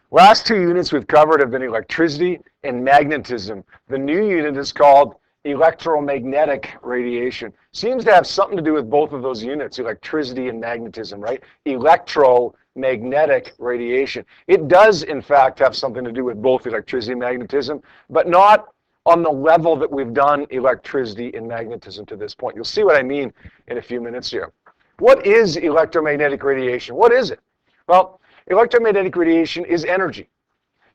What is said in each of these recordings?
Last two units we've covered have been electricity and magnetism. The new unit is called electromagnetic radiation. Seems to have something to do with both of those units, electricity and magnetism, right? Electromagnetic radiation. It does, in fact, have something to do with both electricity and magnetism, but not on the level that we've done electricity and magnetism to this point. You'll see what I mean in a few minutes here. What is electromagnetic radiation? What is it? Well, electromagnetic radiation is energy.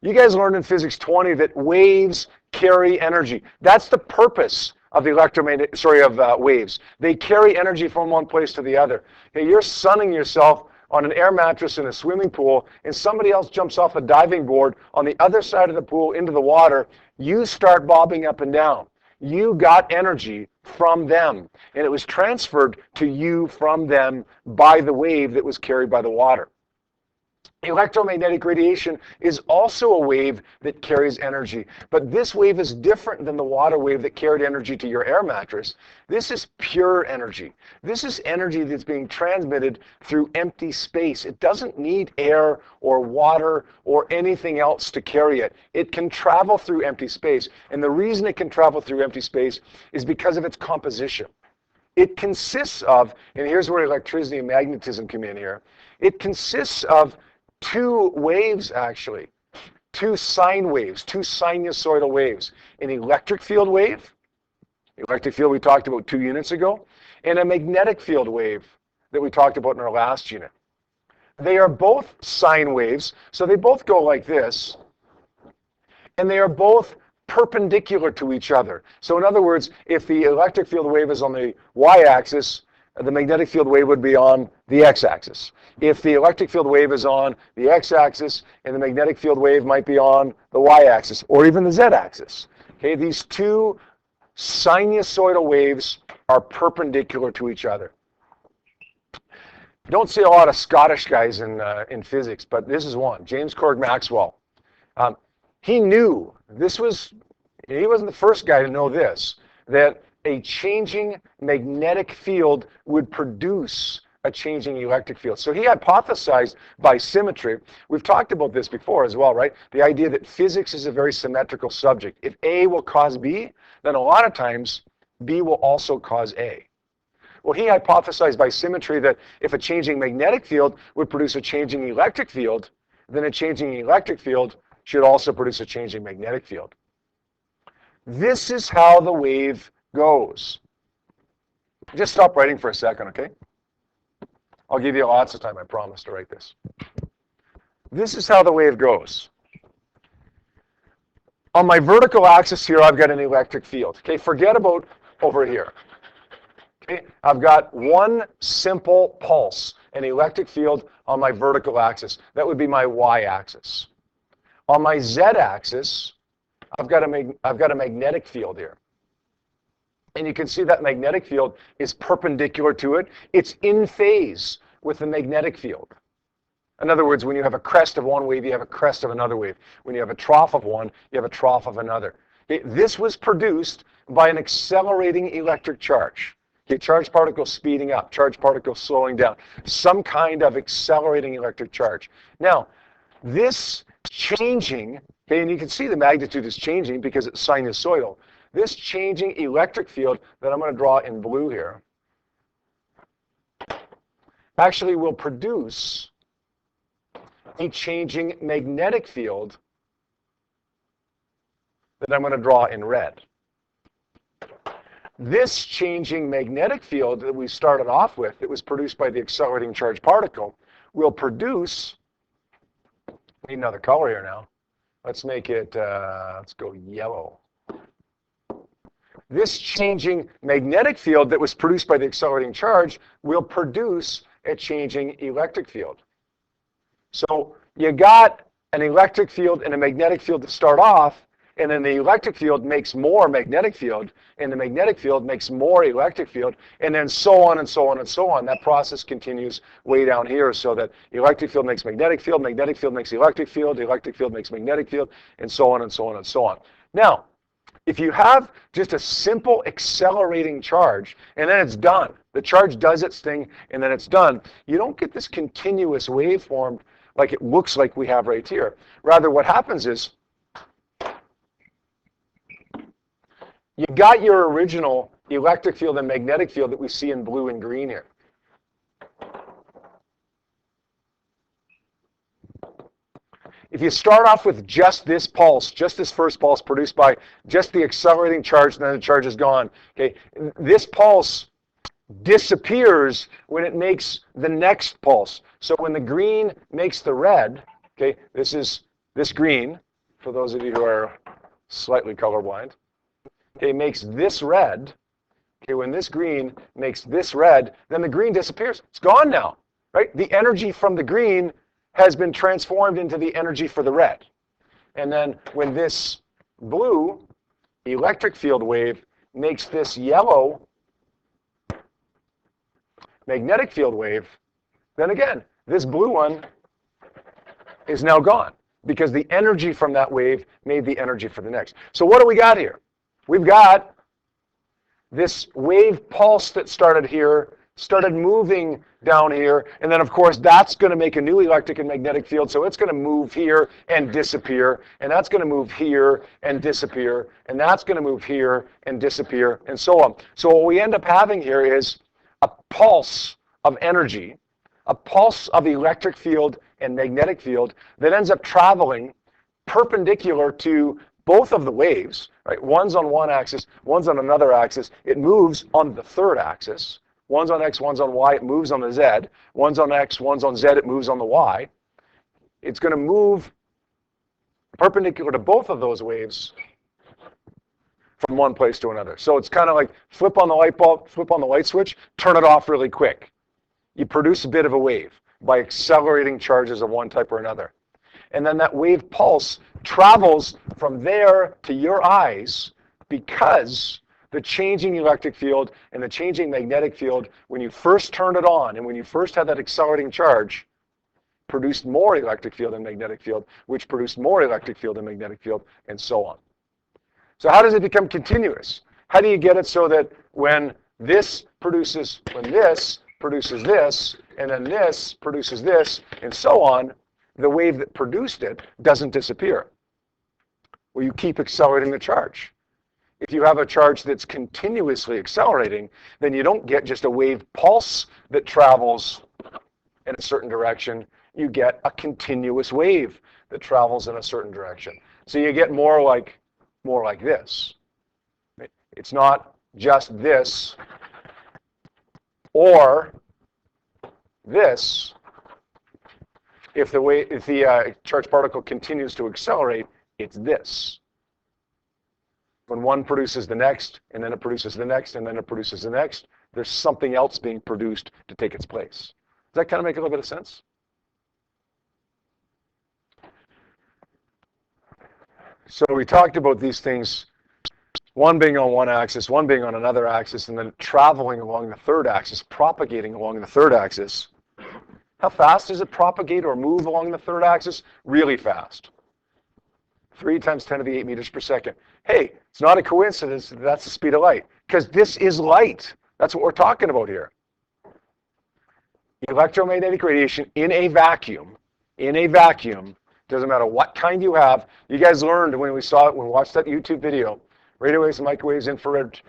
You guys learned in Physics 20 that waves carry energy. That's the purpose of waves. They carry energy from one place to the other. Okay, you're sunning yourself on an air mattress in a swimming pool, and somebody else jumps off a diving board on the other side of the pool into the water. You start bobbing up and down. You got energy from them, and it was transferred to you from them by the wave that was carried by the water. Electromagnetic radiation is also a wave that carries energy, but this wave is different than the water wave that carried energy to your air mattress. This is pure energy. This is energy that's being transmitted through empty space. It doesn't need air or water or anything else to carry it. It can travel through empty space, and the reason it can travel through empty space is because of its composition. It consists of, and here's where electricity and magnetism come in here, it consists of two waves, actually, two sine waves, two sinusoidal waves. An electric field wave, electric field we talked about 2 units ago, and a magnetic field wave that we talked about in our last unit. They are both sine waves, so they both go like this, and they are both perpendicular to each other. So in other words, if the electric field wave is on the y-axis, the magnetic field wave would be on the x-axis. If the electric field wave is on the x-axis, and the magnetic field wave might be on the y-axis, or even the z-axis. Okay, these two sinusoidal waves are perpendicular to each other. You don't see a lot of Scottish guys in physics, but this is one, James Clerk Maxwell. He knew, he wasn't the first guy to know this, that a changing magnetic field would produce a changing electric field. So he hypothesized by symmetry. We've talked about this before as well, right? The idea that physics is a very symmetrical subject. If A will cause B, then a lot of times B will also cause A. Well, he hypothesized by symmetry that if a changing magnetic field would produce a changing electric field, then a changing electric field should also produce a changing magnetic field. This is how the wave goes. Just stop writing for a second, okay? I'll give you lots of time, I promise, to write this. This is how the wave goes. On my vertical axis here, I've got an electric field. Okay, forget about over here. Okay, I've got one simple pulse, an electric field on my vertical axis. That would be my y-axis. On my z-axis, I've got a magnetic field here. And you can see that magnetic field is perpendicular to it. It's in phase with the magnetic field. In other words, when you have a crest of one wave, you have a crest of another wave. When you have a trough of one, you have a trough of another. This was produced by an accelerating electric charge. Charge particles speeding up, charge particles slowing down, some kind of accelerating electric charge. Now, this changing, okay, and you can see the magnitude is changing because it's sinusoidal. This changing electric field that I'm going to draw in blue here actually will produce a changing magnetic field that I'm going to draw in red. This changing magnetic field that we started off with, that was produced by the accelerating charged particle, will produce, need another color here now. Let's make it, let's go yellow. This changing magnetic field that was produced by the accelerating charge will produce a changing electric field. So you got an electric field and a magnetic field to start off, and then the electric field makes more magnetic field, and the magnetic field makes more electric field, and then so on and so on and so on. That process continues way down here, so that electric field makes magnetic field makes electric field makes magnetic field, and so on and so on and so on. Now, if you have just a simple accelerating charge, and then it's done, the charge does its thing, and then it's done, you don't get this continuous waveform like it looks like we have right here. Rather, what happens is you got your original electric field and magnetic field that we see in blue and green here. If you start off with just this pulse, just this first pulse produced by just the accelerating charge, and then the charge is gone, okay, this pulse disappears when it makes the next pulse. So when the green makes the red, okay, this is this green, for those of you who are slightly colorblind, okay, makes this red, okay, when this green makes this red, then the green disappears. It's gone now, right? The energy from the green has been transformed into the energy for the red. And then when this blue electric field wave makes this yellow magnetic field wave, then again, this blue one is now gone because the energy from that wave made the energy for the next. So what do we got here? We've got this wave pulse that started here, started moving down here, and then of course that's going to make a new electric and magnetic field, so it's going to move here and disappear, and that's going to move here and disappear, and that's going to move here and disappear, and so on. So what we end up having here is a pulse of energy, a pulse of electric field and magnetic field that ends up traveling perpendicular to both of the waves, right? One's on one axis, one's on another axis. It moves on the third axis. One's on X, one's on Y, it moves on the Z. One's on X, one's on Z, it moves on the Y. It's going to move perpendicular to both of those waves from one place to another. So it's kind of like flip on the light bulb, flip on the light switch, turn it off really quick. You produce a bit of a wave by accelerating charges of one type or another. And then that wave pulse travels from there to your eyes because the changing electric field and the changing magnetic field, when you first turned it on and when you first had that accelerating charge, produced more electric field and magnetic field, which produced more electric field and magnetic field, and so on. So how does it become continuous? How do you get it so that when this produces this, and then this produces this, and so on, the wave that produced it doesn't disappear? Well, you keep accelerating the charge. If you have a charge that's continuously accelerating, then you don't get just a wave pulse that travels in a certain direction. You get a continuous wave that travels in a certain direction. So you get more like this. It's not just this or this. If the charged particle continues to accelerate, it's this. When one produces the next, and then it produces the next, and then it produces the next, there's something else being produced to take its place. Does that kind of make a little bit of sense? So we talked about these things, one being on one axis, one being on another axis, and then traveling along the third axis, propagating along the third axis. How fast does it propagate or move along the third axis? Really fast. 3 times 10 to the 8 meters per second. Hey, it's not a coincidence that that's the speed of light, because this is light. That's what we're talking about here. Electromagnetic radiation in a vacuum, doesn't matter what kind you have. You guys learned when we watched that YouTube video, radio waves, microwaves, infrared,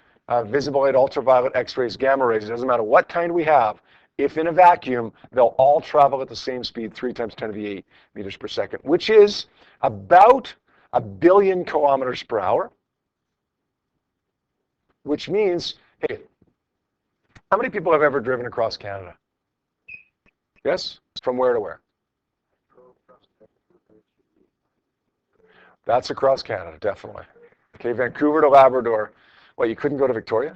visible light, ultraviolet, X-rays, gamma rays, it doesn't matter what kind we have. If in a vacuum, they'll all travel at the same speed, 3 times 10 to the 8 meters per second, which is about 1 billion kilometers per hour, which means, hey, how many people have ever driven across Canada? Yes? From where to where? That's across Canada, definitely. Okay, Vancouver to Labrador. Well, you couldn't go to Victoria?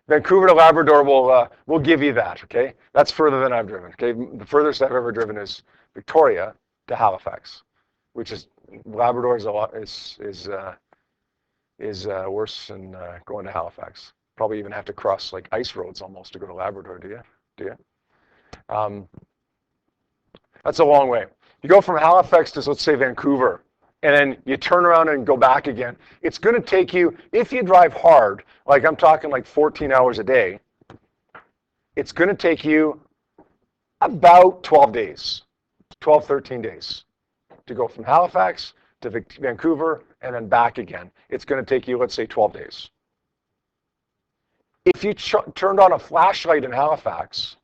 Vancouver to Labrador will give you that, okay? That's further than I've driven, okay? The furthest I've ever driven is Victoria to Halifax, which is, Labrador is worse than going to Halifax. Probably even have to cross like ice roads almost to go to Labrador, do you? That's a long way. You go from Halifax to, let's say, Vancouver, and then you turn around and go back again. It's going to take you, if you drive hard, like I'm talking like 14 hours a day, it's going to take you about 12 days 12, 13 days to go from Halifax to Vancouver and then back again. It's going to take you, let's say, 12 days. If you turned on a flashlight in Halifax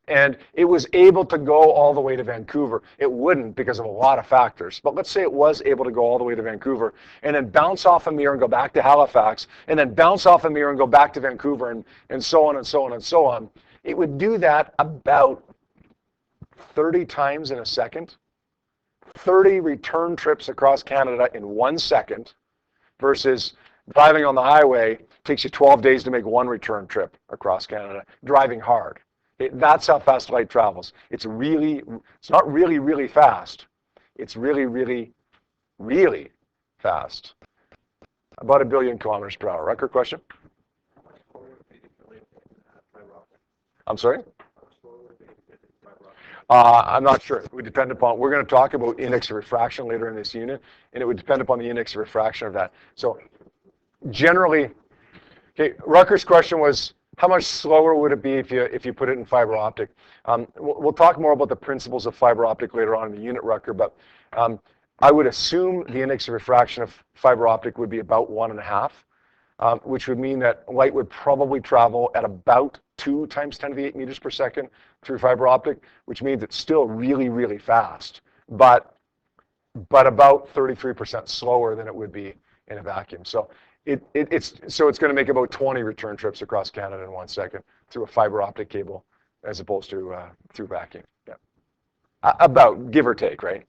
and it was able to go all the way to Vancouver, it wouldn't because of a lot of factors. But let's say it was able to go all the way to Vancouver and then bounce off a mirror and go back to Halifax and then bounce off a mirror and go back to Vancouver and so on and so on and so on. It would do that about 30 times in a second. 30 return trips across Canada in 1 second versus driving on the highway takes you 12 days to make one return trip across Canada, driving hard. That's how fast light travels. It's not really, really fast. It's really, really, really fast. About 1 billion kilometers per hour. Record question? I'm sorry? I'm not sure. It would depend upon, we're going to talk about index of refraction later in this unit, and it would depend upon the index of refraction of that. So generally, okay, Rucker's question was, how much slower would it be if you put it in fiber optic? We'll talk more about the principles of fiber optic later on in the unit, Rucker, but I would assume the index of refraction of fiber optic would be about 1.5, which would mean that light would probably travel at about 2 times 10 to the 8 meters per second through fiber optic, which means it's still really, really fast, but about 33% slower than it would be in a vacuum. So it's going to make about 20 return trips across Canada in 1 second through a fiber optic cable as opposed to through vacuum. Yeah. About, give or take, right?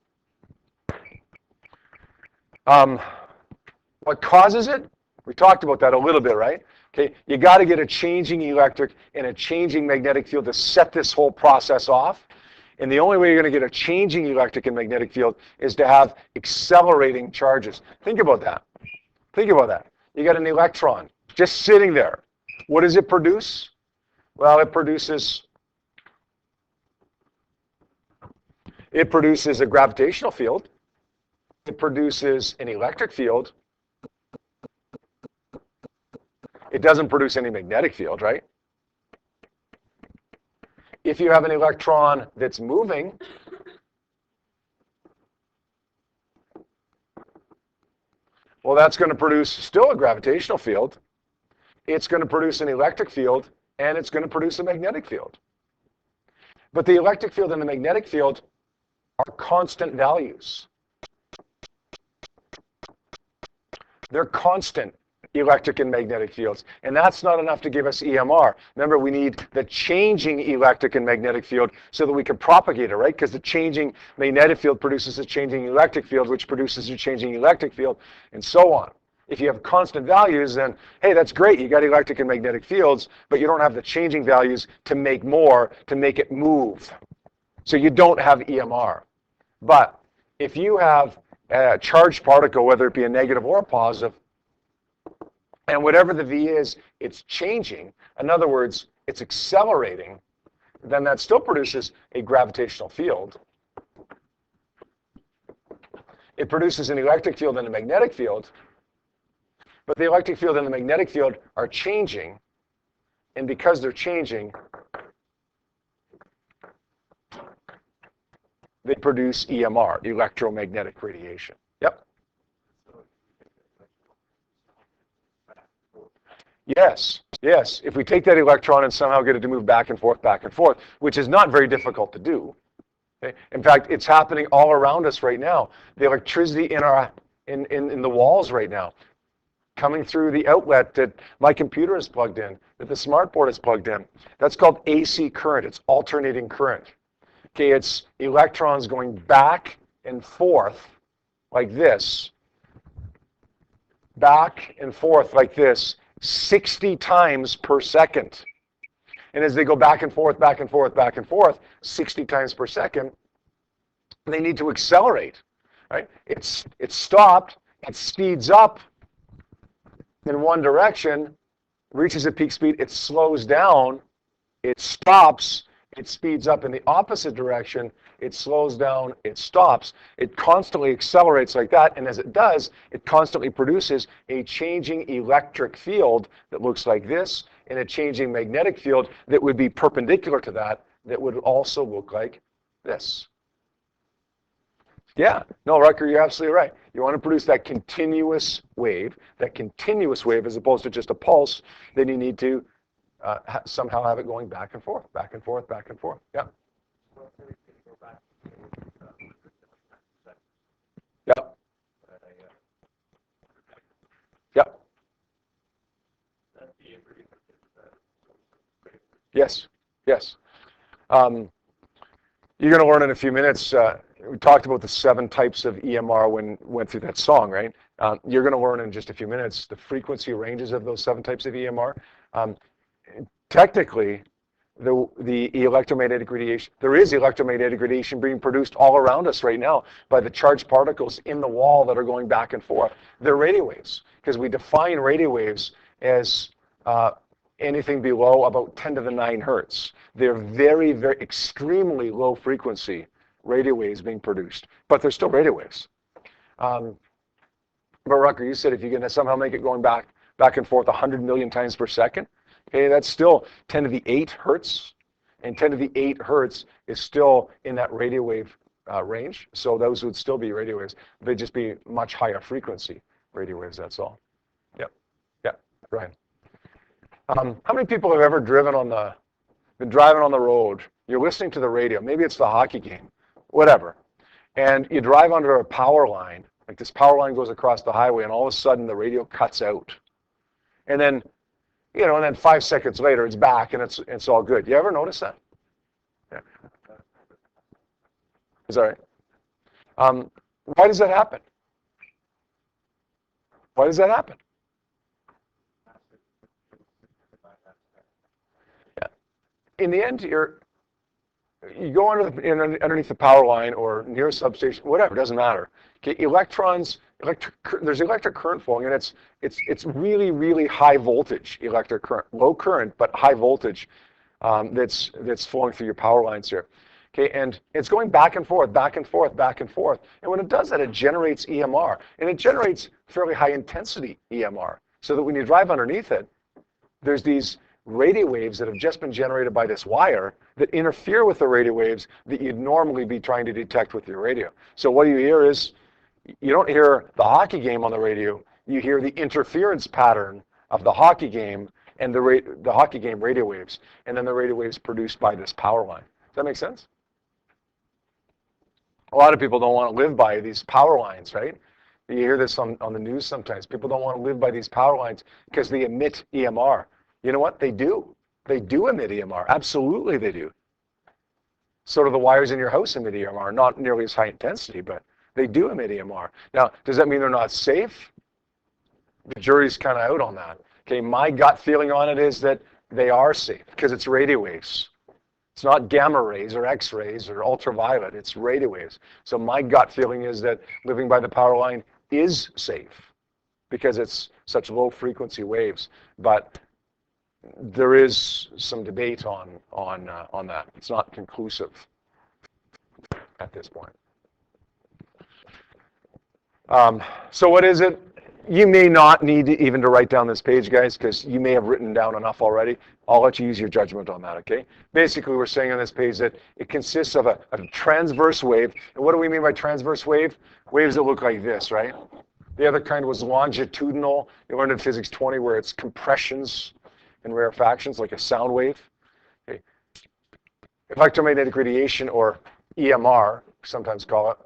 What causes it? We talked about that a little bit, right? Okay, you got to get a changing electric and a changing magnetic field to set this whole process off. And the only way you're going to get a changing electric and magnetic field is to have accelerating charges. Think about that. Think about that. You got an electron just sitting there. What does it produce? Well, it produces a gravitational field. It produces an electric field. It doesn't produce any magnetic field, right? If you have an electron that's moving, well, that's going to produce still a gravitational field. It's going to produce an electric field, and it's going to produce a magnetic field. But the electric field and the magnetic field are constant values. They're constant electric and magnetic fields, and that's not enough to give us EMR. Remember, we need the changing electric and magnetic field so that we can propagate it, right? Because the changing magnetic field produces a changing electric field, which produces a changing electric field, and so on. If you have constant values, then, hey, that's great. You got electric and magnetic fields, but you don't have the changing values to make more, to make it move. So you don't have EMR. But if you have a charged particle, whether it be a negative or a positive, and whatever the V is, it's changing. In other words, it's accelerating. Then that still produces a gravitational field. It produces an electric field and a magnetic field. But the electric field and the magnetic field are changing. And because they're changing, they produce EMR, electromagnetic radiation. Yep. Yes, yes. If we take that electron and somehow get it to move back and forth, which is not very difficult to do. Okay? In fact, it's happening all around us right now. The electricity in the walls right now, coming through the outlet that my computer is plugged in, that the smart board is plugged in. That's called AC current. It's alternating current. Okay, it's electrons going back and forth like this, back and forth like this, 60 times per second. And as they go back and forth, 60 times per second, they need to accelerate, right? It's stopped, it speeds up in one direction, reaches a peak speed, it slows down, it stops, it speeds up in the opposite direction, it slows down, it stops. It constantly accelerates like that, and as it does, it constantly produces a changing electric field that looks like this, and a changing magnetic field that would be perpendicular to that, that would also look like this. Yeah, no, Rucker, you're absolutely right. You want to produce that continuous wave as opposed to just a pulse, then you need to somehow have it going back and forth, back and forth, back and forth. Yeah. Yep. Yep. Yes. Yes. You're going to learn in a few minutes. We talked about the 7 types of EMR when we went through that song, right? You're going to learn in just a few minutes the frequency ranges of those 7 types of EMR. Technically, the electromagnetic radiation, there is electromagnetic radiation being produced all around us right now by the charged particles in the wall that are going back and forth. They're radio waves, because we define radio waves as anything below about 10 to the 9 hertz. They're very, very extremely low frequency radio waves being produced, but they're still radio waves. But Rucker, you said if you can somehow make it going back and forth 100 million times per second, okay, that's still 10 to the 8 hertz, and 10 to the 8 hertz is still in that radio wave range. So those would still be radio waves. They'd just be much higher frequency radio waves. That's all. Yep. Yep. Right. How many people have ever been driving on the road? You're listening to the radio. Maybe it's the hockey game, whatever, and you drive under a power line. Like this power line goes across the highway, and all of a sudden the radio cuts out, and then, and then 5 seconds later it's back, and it's all good. You ever notice that? Yeah. Is that right? Why does that happen? Why does that happen? Yeah. In the end, you go underneath the power line or near a substation, whatever, doesn't matter. Okay, there's electric current flowing, and it's really, really high voltage electric current, low current but high voltage that's flowing through your power lines here. Okay, and it's going back and forth, back and forth, back and forth. And when it does that, it generates EMR, and it generates fairly high intensity EMR, so that when you drive underneath it, there's these radio waves that have just been generated by this wire that interfere with the radio waves that you'd normally be trying to detect with your radio. So what you hear is, you don't hear the hockey game on the radio, you hear the interference pattern of the hockey game and the hockey game radio waves, and then the radio waves produced by this power line. Does that make sense? A lot of people don't want to live by these power lines, right? You hear this on the news sometimes. People don't want to live by these power lines because they emit EMR. You know what? They do. They do emit EMR. Absolutely they do. So do the wires in your house emit EMR. Not nearly as high intensity, but they do emit EMR. Now, does that mean they're not safe? The jury's kind of out on that. Okay, my gut feeling on it is that they are safe because it's radio waves. It's not gamma rays or X-rays or ultraviolet. It's radio waves. So my gut feeling is that living by the power line is safe because it's such low frequency waves. But there is some debate on that. It's not conclusive at this point. So what is it? You may not need even to write down this page, guys, because you may have written down enough already. I'll let you use your judgment on that, okay? Basically, we're saying on this page that it consists of a transverse wave. And what do we mean by transverse wave? Waves that look like this, right? The other kind was longitudinal. You learned in Physics 20 where it's compressions and rarefactions, like a sound wave. Okay. Electromagnetic radiation, or EMR, sometimes call it,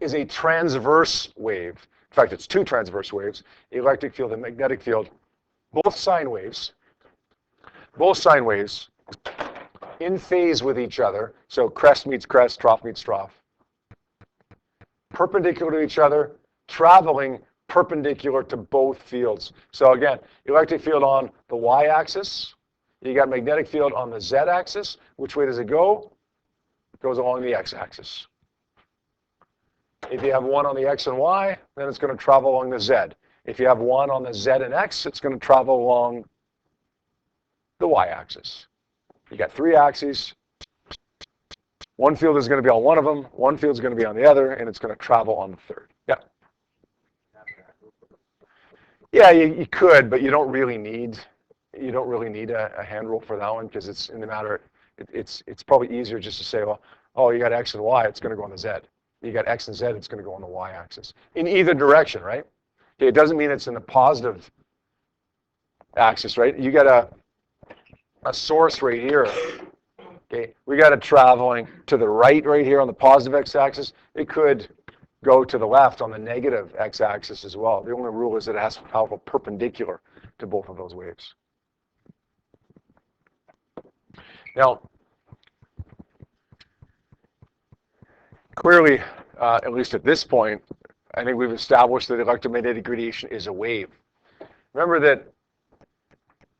is a transverse wave. In fact, it's 2 transverse waves, electric field and magnetic field, both sine waves in phase with each other. So crest meets crest, trough meets trough. Perpendicular to each other, traveling perpendicular to both fields. So again, electric field on the y-axis, you got magnetic field on the z-axis. Which way does it go? It goes along the x-axis. If you have one on the x and y, then it's going to travel along the z. If you have one on the z and x, it's going to travel along the y-axis. You got 3 axes. One field is going to be on one of them, one field is going to be on the other, and it's going to travel on the third. Yeah. Yeah, you could, but you don't really need a hand rule for that one, because it's in the matter. It's probably easier just to say, well, Oh, you got X and Y, it's going to go on the Z. You got X and Z, it's going to go on the Y axis. In either direction, right? Okay, it doesn't mean it's in the positive axis, right? You got a source right here. Okay, we got it traveling to the right here on the positive x-axis. It could go to the left on the negative x-axis as well. The only rule is that it has to travel perpendicular to both of those waves. Now, clearly, at least at this point, I think we've established that electromagnetic radiation is a wave. Remember that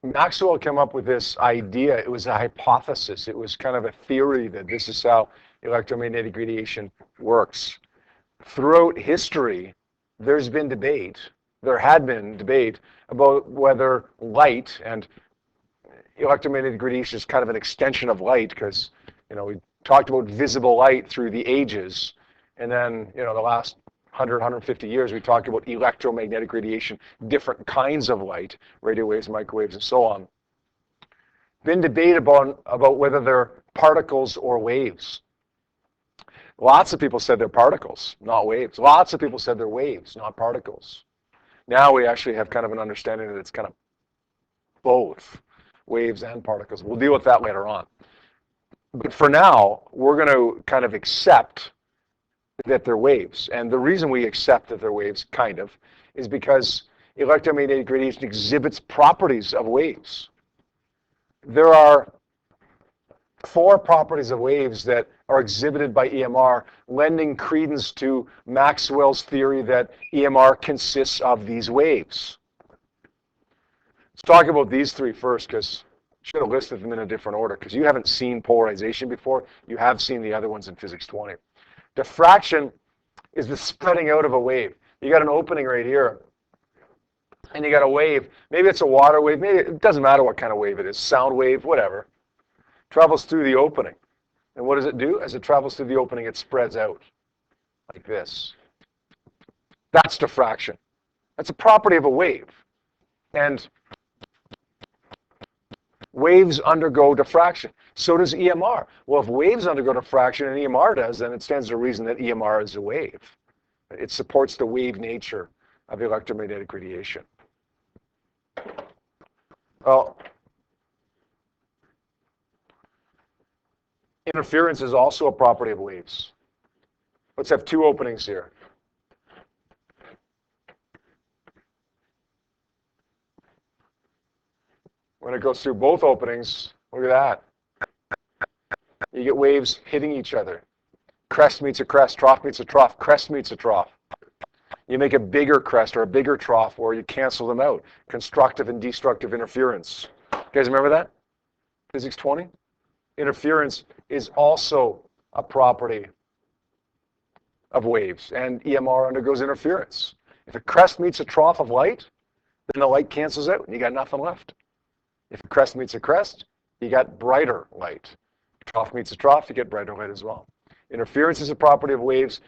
Maxwell came up with this idea. It was a hypothesis. It was kind of a theory that this is how electromagnetic radiation works. Throughout history, there's been debate. There had been debate about whether light, and electromagnetic radiation is kind of an extension of light, because we talked about visible light through the ages, and then the last 100, 150 years, we talked about electromagnetic radiation, different kinds of light, radio waves, microwaves, and so on. Been debate about whether they're particles or waves. Lots of people said they're particles, not waves. Lots of people said they're waves, not particles. Now we actually have kind of an understanding that it's kind of both, waves and particles. We'll deal with that later on. But for now, we're going to kind of accept that they're waves. And the reason we accept that they're waves, kind of, is because electromagnetic radiation exhibits properties of waves. There are 4 properties of waves that are exhibited by EMR, lending credence to Maxwell's theory that EMR consists of these waves. Let's talk about these 3 first, because I should have listed them in a different order, because you haven't seen polarization before. You have seen the other ones in Physics 20. Diffraction is the spreading out of a wave. You got an opening right here, and you got a wave. Maybe it's a water wave. Maybe it doesn't matter what kind of wave it is, sound wave, whatever. Travels through the opening. And what does it do? As it travels through the opening, it spreads out like this. That's diffraction. That's a property of a wave. And waves undergo diffraction. So does EMR. Well, if waves undergo diffraction and EMR does, then it stands to reason that EMR is a wave. It supports the wave nature of electromagnetic radiation. Well, interference is also a property of waves. Let's have 2 openings here. When it goes through both openings, look at that. You get waves hitting each other. Crest meets a crest, trough meets a trough, crest meets a trough. You make a bigger crest or a bigger trough, or you cancel them out. Constructive and destructive interference. You guys remember that? Physics 20? Interference is also a property of waves, and EMR undergoes interference. If a crest meets a trough of light, then the light cancels out, and you got nothing left. If a crest meets a crest, you got brighter light. Trough meets a trough, you get brighter light as well. Interference is a property of waves.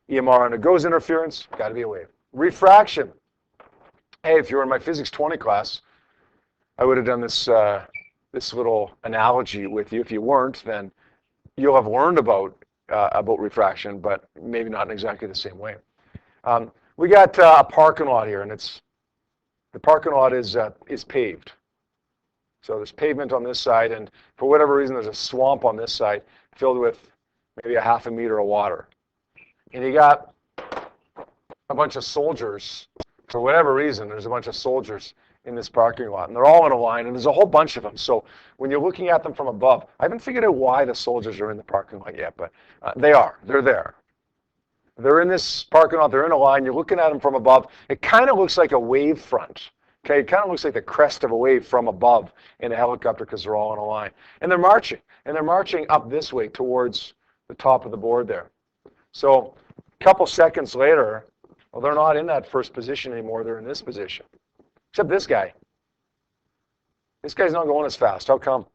EMR undergoes interference, got to be a wave. Refraction. Hey, if you were in my Physics 20 class, I would have done this this little analogy with you. If you weren't, then you'll have learned about refraction, but maybe not in exactly the same way. We got a parking lot here, and the parking lot is paved. So there's pavement on this side, and for whatever reason, there's a swamp on this side filled with maybe a half a meter of water. And you got a bunch of soldiers. For whatever reason, there's a bunch of soldiers in this parking lot, and they're all in a line, and there's a whole bunch of them. So when you're looking at them from above, I haven't figured out why the soldiers are in the parking lot yet, but they're there. They're in this parking lot, they're in a line, you're looking at them from above. It kind of looks like a wave front. Okay, it kind of looks like the crest of a wave from above in a helicopter, because they're all in a line. And they're marching up this way towards the top of the board there. So a couple seconds later, well, they're not in that first position anymore, they're in this position. Except this guy. This guy's not going as fast. How come?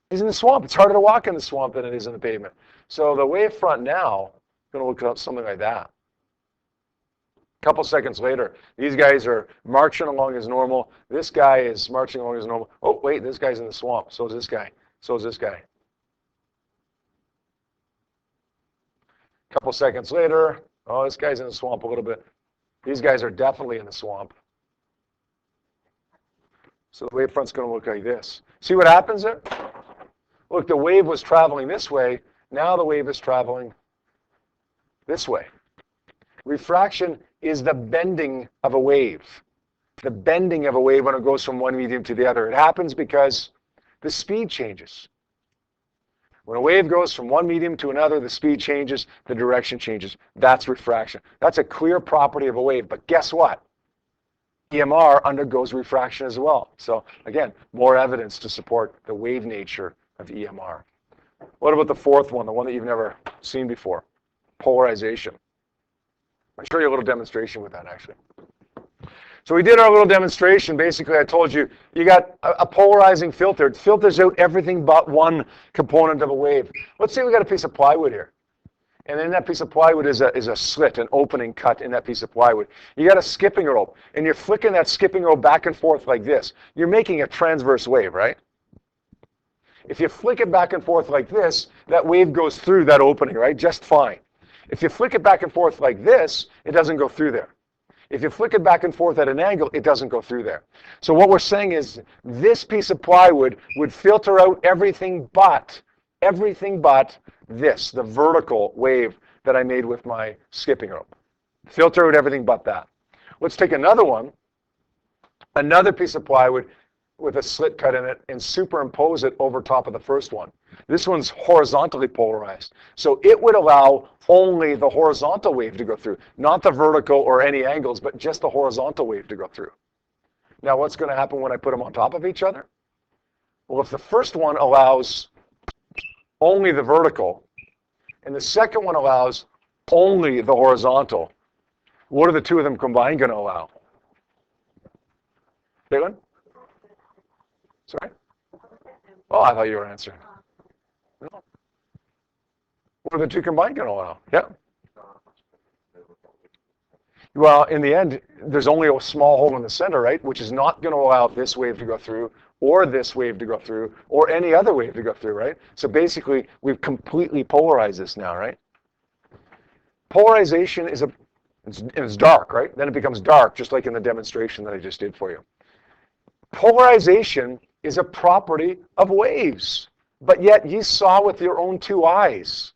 He's in the swamp. It's harder to walk in the swamp than it is in the pavement. So the wave front now is going to look up something like that. A couple seconds later, these guys are marching along as normal. This guy is marching along as normal. Oh, wait, this guy's in the swamp. So is this guy. So is this guy. couple seconds later, oh, this guy's in the swamp a little bit. These guys are definitely in the swamp. So the wavefront's going to look like this. See what happens there? Look, the wave was traveling this way. Now the wave is traveling this way. Refraction is the bending of a wave. The bending of a wave when it goes from one medium to the other. It happens because the speed changes. When a wave goes from one medium to another, the speed changes, the direction changes. That's refraction. That's a clear property of a wave. But guess what? EMR undergoes refraction as well. So again, more evidence to support the wave nature of EMR. What about the fourth one, the one that you've never seen before? Polarization. I'll show you a little demonstration with that, actually. So we did our little demonstration. Basically, I told you, you got a polarizing filter. It filters out everything but one component of a wave. Let's say we got a piece of plywood here. And in that piece of plywood is a slit, an opening cut in that piece of plywood. You got a skipping rope, and you're flicking that skipping rope back and forth like this. You're making a transverse wave, right? If you flick it back and forth like this, that wave goes through that opening, right? Just fine. If you flick it back and forth like this, it doesn't go through there. If you flick it back and forth at an angle, it doesn't go through there. So what we're saying is this piece of plywood would filter out everything but this, the vertical wave that I made with my skipping rope. Filter out everything but that. Let's take another one, another piece of plywood with a slit cut in it, and superimpose it over top of the first one. This one's horizontally polarized. So it would allow only the horizontal wave to go through, not the vertical or any angles, but just the horizontal wave to go through. Now what's going to happen when I put them on top of each other? Well, if the first one allows only the vertical, and the second one allows only the horizontal, what are the two of them combined going to allow? Caitlin? Sorry? Oh, I thought you were answering. No. What are the two combined going to allow? Yeah. Well, in the end, there's only a small hole in the center, right, which is not going to allow this wave to go through, or this wave to go through, or any other wave to go through, right? So basically, we've completely polarized this now, right? Polarization is it's dark, right? Then it becomes dark, just like in the demonstration that I just did for you. Polarization is a property of waves, but yet you saw with your own two eyes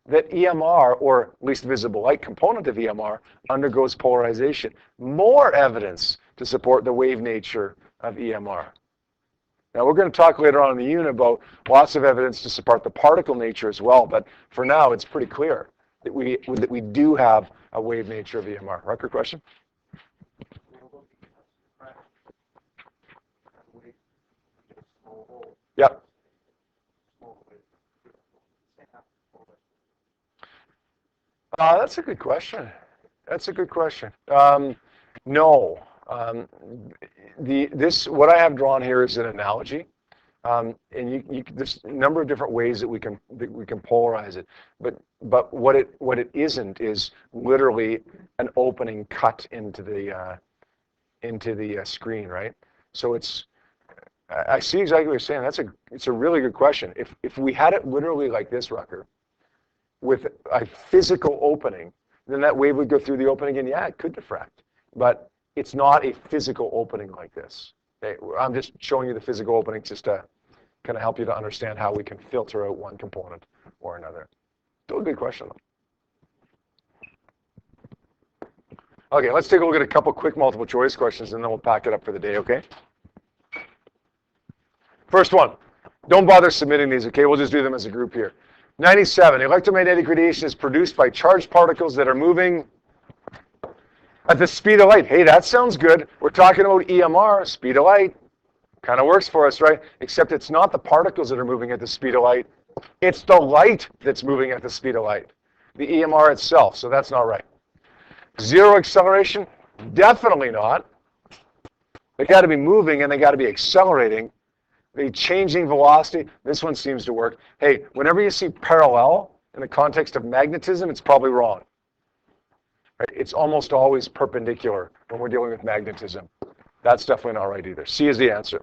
that EMR, or least visible light component of EMR, undergoes polarization. More evidence to support the wave nature of EMR. Now we're going to talk later on in the unit about lots of evidence to support the particle nature as well, but for now it's pretty clear that we do have a wave nature of EMR. Rucker, question? Yep. That's a good question. That's a good question. No. What I have drawn here is an analogy, and there's a number of different ways that we can polarize it. But what it isn't is literally an opening cut into the screen, right? So I see exactly what you're saying. It's a really good question. If we had it literally like this, Rucker, with a physical opening, then that wave would go through the opening, and yeah, it could diffract. But it's not a physical opening like this. Okay? I'm just showing you the physical opening just to kind of help you to understand how we can filter out one component or another. Still a good question, though. Okay, let's take a look at a couple quick multiple choice questions, and then we'll pack it up for the day, okay? First one. Don't bother submitting these, okay? We'll just do them as a group here. 97. Electromagnetic radiation is produced by charged particles that are moving at the speed of light. Hey, that sounds good. We're talking about EMR, speed of light. Kind of works for us, right? Except it's not the particles that are moving at the speed of light. It's the light that's moving at the speed of light. The EMR itself, so that's not right. Zero acceleration? Definitely not. They got to be moving and they got to be accelerating. The changing velocity, this one seems to work. Hey, whenever you see parallel in the context of magnetism, it's probably wrong. Right? It's almost always perpendicular when we're dealing with magnetism. That's definitely not right either. C is the answer.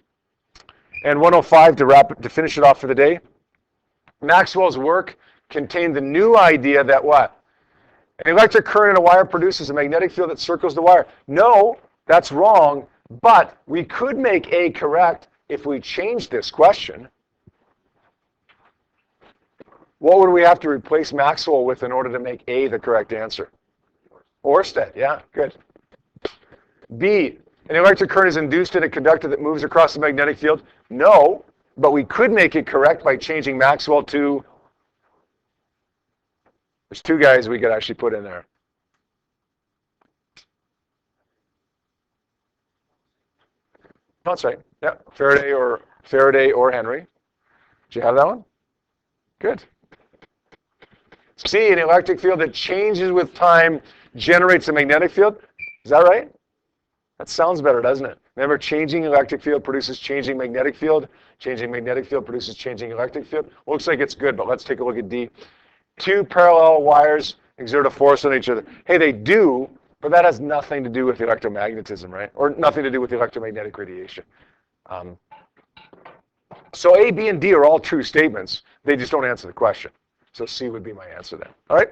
And 105 to finish it off for the day. Maxwell's work contained the new idea that what? An electric current in a wire produces a magnetic field that circles the wire. No, that's wrong, but we could make A correct if we change this question. What would we have to replace Maxwell with in order to make A the correct answer? Oersted, yeah, good. B, an electric current is induced in a conductor that moves across the magnetic field. No, but we could make it correct by changing Maxwell to, there's two guys we could actually put in there. That's right, yeah, Faraday or Henry. Do you have that one? Good. C, an electric field that changes with time generates a magnetic field. Is that right? That sounds better, doesn't it? Remember, changing electric field produces changing magnetic field. Changing magnetic field produces changing electric field. Looks like it's good, but let's take a look at D. Two parallel wires exert a force on each other. Hey, they do, but that has nothing to do with electromagnetism, right? Or nothing to do with electromagnetic radiation. So A, B, and D are all true statements. They just don't answer the question. So C would be my answer then. All right?